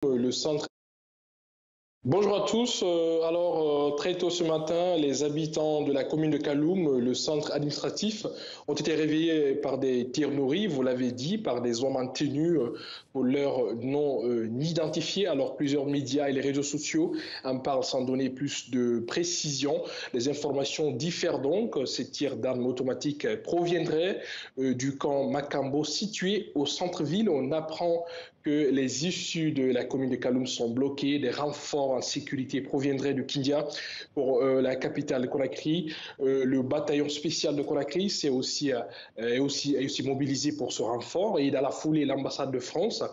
Le centre. Bonjour à tous. Très tôt ce matin, les habitants de la commune de Kaloum, le centre administratif, ont été réveillés par des tirs nourris, vous l'avez dit, par des hommes en tenue pour leur nom identifié. Alors plusieurs médias et les réseaux sociaux en parlent sans donner plus de précision. Les informations diffèrent donc. Ces tirs d'armes automatiques proviendraient du camp Makambo situé au centre-ville. On apprend que les issues de la commune de Kaloum sont bloquées, des renforts en sécurité proviendraient du Kindia pour la capitale de Conakry. Le bataillon spécial de Conakry est aussi mobilisé pour ce renfort et dans la foulée, l'ambassade de France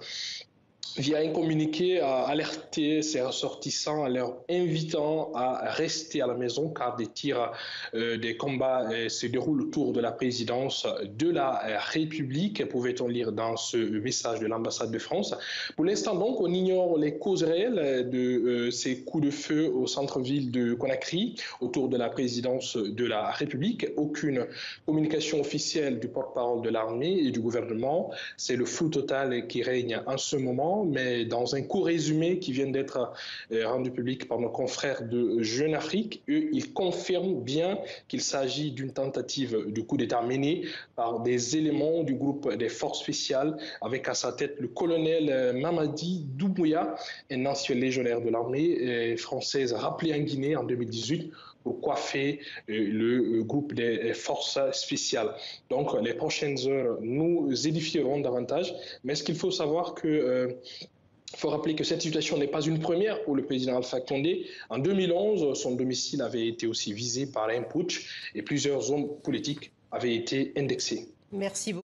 via un communiqué, a alerté ses ressortissants en leur invitant à rester à la maison car des tirs, des combats se déroulent autour de la présidence de la République, pouvait-on lire dans ce message de l'ambassade de France. Pour l'instant donc, on ignore les causes réelles de ces coups de feu au centre-ville de Conakry autour de la présidence de la République. Aucune communication officielle du porte-parole de l'armée et du gouvernement. C'est le flou total qui règne en ce moment. Mais dans un court résumé qui vient d'être rendu public par nos confrères de Jeune Afrique, eux, ils confirment bien qu'il s'agit d'une tentative de coup d'État menée par des éléments du groupe des forces spéciales, avec à sa tête le colonel Mamadi Doumbouya, un ancien légionnaire de l'armée française rappelé en Guinée en 2018 pour coiffer le groupe des forces spéciales. Donc, les prochaines heures nous édifieront davantage. Mais ce qu'il faut savoir que il faut rappeler que cette situation n'est pas une première pour le président Alpha Condé. En 2011, son domicile avait été aussi visé par un putsch et plusieurs hommes politiques avaient été indexés. Merci beaucoup.